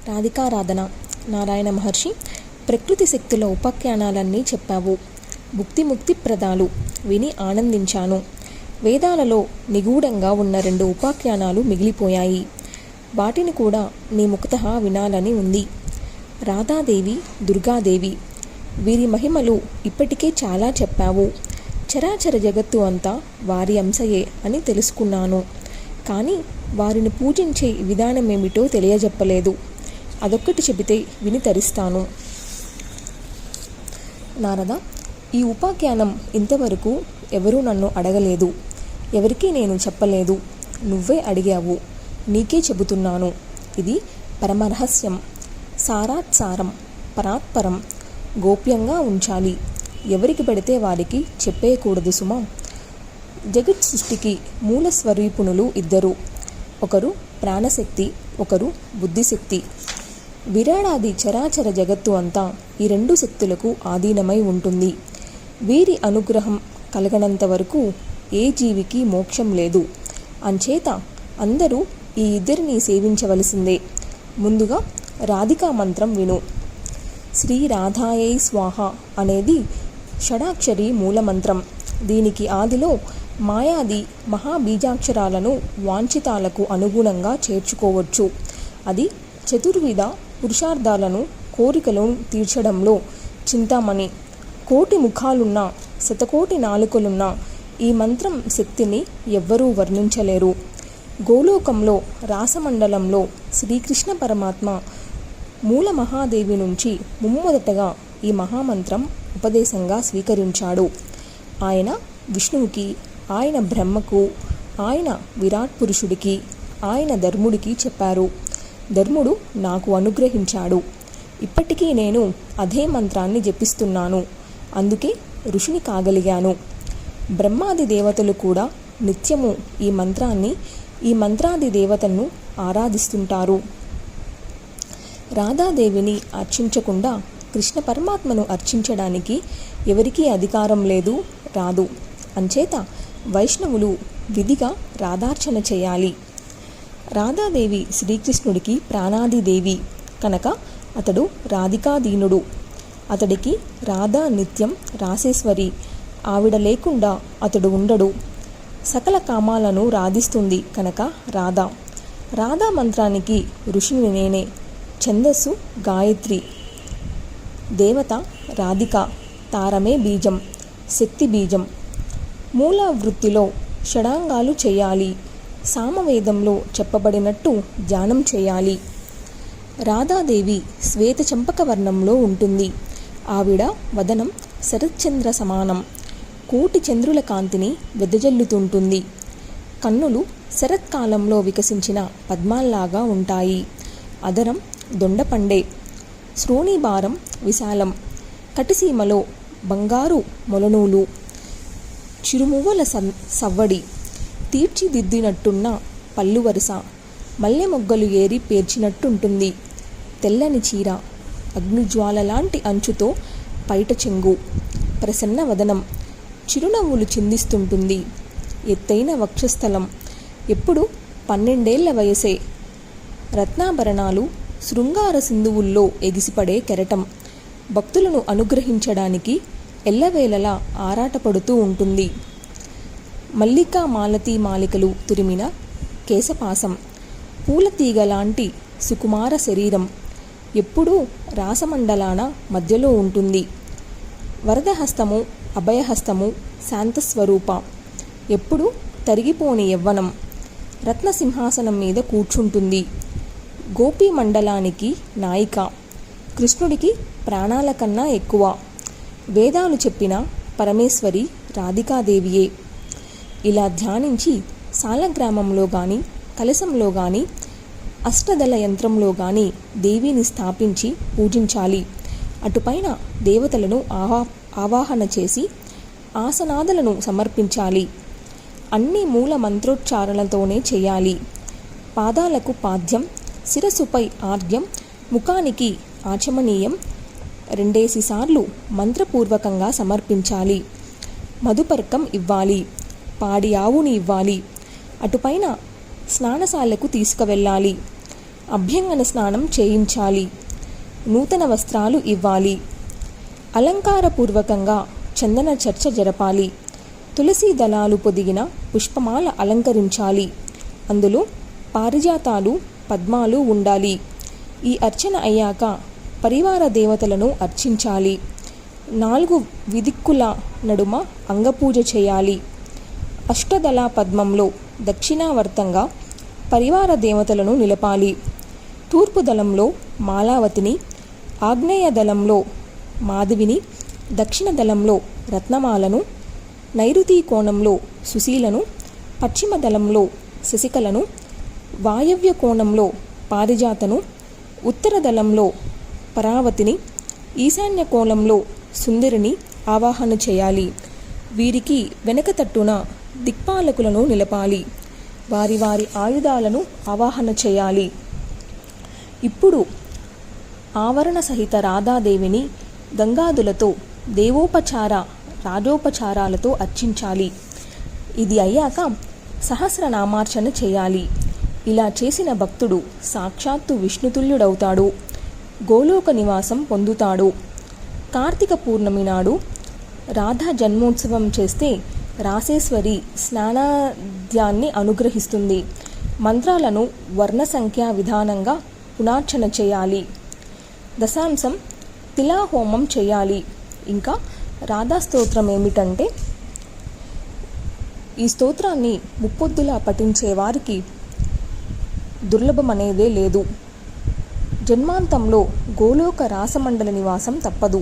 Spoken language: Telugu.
రాధికారాధన. నారాయణ మహర్షి ప్రకృతి శక్తుల ఉపాఖ్యానాలన్నీ చెప్పావు. ముక్తి ప్రదాలు విని ఆనందించాను. వేదాలలో నిగూఢంగా ఉన్న 2 ఉపాఖ్యానాలు మిగిలిపోయాయి. వాటిని కూడా నీ ముఖతః వినాలని ఉంది. రాధాదేవి, దుర్గాదేవి వీరి మహిమలు ఇప్పటికే చాలా చెప్పావు. చరాచర జగత్తు అంతా వారి అంశయే అని తెలుసుకున్నాను. కానీ వారిని పూజించే విధానమేమిటో తెలియజెప్పలేదు. అదొక్కటి చెబితే విని తరిస్తాను. నారద, ఈ ఉపాఖ్యానం ఇంతవరకు ఎవరూ నన్ను అడగలేదు. ఎవరికీ నేను చెప్పలేదు. నువ్వే అడిగావు. నీకే చెబుతున్నాను. ఇది పరమరహస్యం, సారాత్సారం, పరాత్పరం, గోప్యంగా ఉంచాలి. ఎవరికి పడితే వారికి చెప్పేయకూడదు సుమా. జగత్ సృష్టికి మూల స్వరూపుణులు 2. ఒకరు ప్రాణశక్తి, ఒకరు బుద్ధిశక్తి. విరాడాది చరాచర జగత్తు అంతా ఈ 2 శక్తులకు ఆధీనమై ఉంటుంది. వీరి అనుగ్రహం కలగనంత వరకు ఏ జీవికి మోక్షం లేదు. అంచేత అందరూ ఈ 2ని సేవించవలసిందే. ముందుగా రాధికా మంత్రం విను. శ్రీ రాధాయై స్వాహ అనేది షడాక్షరి మూలమంత్రం. దీనికి ఆదిలో మాయాది మహాబీజాక్షరాలను వాంఛితాలకు అనుగుణంగా చేర్చుకోవచ్చు. అది చతుర్విధ పురుషార్థాలను, కోరికలను తీర్చడంలో చింతామణి. 1,000,000 ముఖాలున్న, 1,000,000 నాలుకలున్న ఈ మంత్రం శక్తిని ఎవ్వరూ వర్ణించలేరు. గోలోకంలో రాసమండలంలో శ్రీకృష్ణ పరమాత్మ మూల మహాదేవి నుంచి ముమ్మొదటగా ఈ మహామంత్రం ఉపదేశంగా స్వీకరించాడు. ఆయన విష్ణువుకి, ఆయన బ్రహ్మకు, ఆయన విరాట్ పురుషుడికి, ఆయన ధర్ముడికి చెప్పారు. ధర్ముడు నాకు అనుగ్రహించాడు. ఇప్పటికీ నేను అదే మంత్రాన్ని జపిస్తున్నాను. అందుకే ఋషిని కాగలిగాను. బ్రహ్మాది దేవతలు కూడా నిత్యము ఈ మంత్రాది దేవతను ఆరాధిస్తుంటారు. రాధాదేవిని అర్చించకుండా కృష్ణ పరమాత్మను అర్చించడానికి ఎవరికీ అధికారం లేదు, రాదు. అంచేత వైష్ణవులు విధిగా రాధార్చన చేయాలి. రాధాదేవి శ్రీకృష్ణుడికి ప్రాణాదిదేవి కనుక అతడు రాధికాధీనుడు. అతడికి రాధా నిత్యం రాసేశ్వరి. ఆవిడ లేకుండా అతడు ఉండడు. సకల కామాలను రాధిస్తుంది కనుక రాధా. రాధా మంత్రానికి ఋషిని నేనే. ఛందస్సు గాయత్రి. దేవత రాధిక. తారమే బీజం, శక్తి బీజం. మూల వృత్తిలో షడాంగాలు చేయాలి. సామవేదంలో చెప్పబడినట్టు ధ్యానం చేయాలి. రాధాదేవి శ్వేత చంపక వర్ణంలో ఉంటుంది. ఆవిడ వదనం శరత్చంద్ర సమానం. 1,000,000 చంద్రుల కాంతిని వెదజల్లుతుంటుంది. కన్నులు శరత్కాలంలో వికసించిన పద్మాల్లాగా ఉంటాయి. అదరం దొండపండే. శ్రోణిభారం విశాలం. కటిసీమలో బంగారు మొలనూలు. చిరుమువ్వల సవ్వడి. తీర్చిదిద్దినట్టున్న పళ్ళు వరుస. మల్లె మొగ్గలు ఏరి పేర్చినట్టుంటుంది. తెల్లని చీర. అగ్నిజ్వాల లాంటి అంచుతో పైట చెంగు. ప్రసన్న వదనం. చిరునవ్వులు చిందిస్తుంటుంది. ఎత్తైన వక్షస్థలం. ఎప్పుడు 12 ఏళ్ల వయసే. రత్నాభరణాలు. శృంగార సింధువుల్లో ఎగిసిపడే కెరటం. భక్తులను అనుగ్రహించడానికి ఎల్లవేళలా ఆరాటపడుతూ ఉంటుంది. మల్లికా మాలతీ మాలికలు తురిమిన కేశపాసం. పూలతీగ లాంటి సుకుమార శరీరం. ఎప్పుడూ రాసమండలాన మధ్యలో ఉంటుంది. వరదహస్తము, అభయహస్తము, శాంతస్వరూప. ఎప్పుడు తరిగిపోని యవ్వనం. రత్నసింహాసనం మీద కూర్చుంటుంది. గోపీ మండలానికి నాయిక. కృష్ణుడికి ప్రాణాల కన్నా ఎక్కువ. వేదాలు చెప్పిన పరమేశ్వరి రాధికాదేవియే. ఇలా ధ్యానించి సాలగ్రామంలో కానీ, కలశంలో కానీ, అష్టదళ యంత్రంలో కానీ దేవిని స్థాపించి పూజించాలి. అటుపైన దేవతలను ఆవాహన చేసి ఆసనాదులను సమర్పించాలి. అన్ని మూల మంత్రోచ్చారణలతోనే చేయాలి. పాదాలకు పాద్యం, శిరస్సుపై ఆర్ఘ్యం, ముఖానికి ఆచమనీయం 2 సార్లు మంత్రపూర్వకంగా సమర్పించాలి. మధుపర్కం ఇవ్వాలి. పాడి ఆవుని ఇవ్వాలి. అటుపైన స్నానశాలకు తీసుకువెళ్ళాలి. అభ్యంగన స్నానం చేయించాలి. నూతన వస్త్రాలు ఇవ్వాలి. అలంకారపూర్వకంగా చందన చర్చ జరపాలి. తులసి దళాలు పొదిగిన పుష్పమాల అలంకరించాలి. అందులో పారిజాతాలు, పద్మాలు ఉండాలి. ఈ అర్చన అయ్యాక పరివార దేవతలను అర్చించాలి. 4 విదిక్కుల నడుమ అంగపూజ చేయాలి. అష్టదళ పద్మంలో దక్షిణావర్తంగా పరివార దేవతలను నిలపాలి. తూర్పు దళంలో మాలావతిని, ఆగ్నేయ దళంలో మాధవిని, దక్షిణ దళంలో రత్నమాలను, నైరుతి కోణంలో సుశీలను, పశ్చిమ దళంలో శశికలను, వాయవ్య కోణంలో పారిజాతను, ఉత్తర దళంలో పరావతిని, ఈశాన్య కోణంలో సుందరిని ఆవాహన చేయాలి. వీరికి వెనక తట్టున దిక్పాలకులను నిలపాలి. వారి వారి ఆయుధాలను ఆవాహన చేయాలి. ఇప్పుడు ఆవరణ సహిత రాధాదేవిని గంగాదులతో దేవోపచార రాజోపచారాలతో అర్చించాలి. ఇది అయ్యాక సహస్రనామార్చన చేయాలి. ఇలా చేసిన భక్తుడు సాక్షాత్తు విష్ణుతుల్యుడవుతాడు. గోలోక నివాసం పొందుతాడు. కార్తీక పూర్ణమి నాడు రాధా జన్మోత్సవం చేస్తే రాసేశ్వరి స్నానాద్యాన్ని అనుగ్రహిస్తుంది. మంత్రాలను వర్ణ సంఖ్యా విధానంగా పునార్చన చేయాలి. దశాంశం తిలాహోమం చేయాలి. ఇంకా రాధా స్తోత్రం ఏమిటంటే, ఈ స్తోత్రాన్ని ముప్పొద్దులా పఠించే వారికి దుర్లభమనేదే లేదు. జన్మాంతంలో గోలోక రాసమండల నివాసం తప్పదు.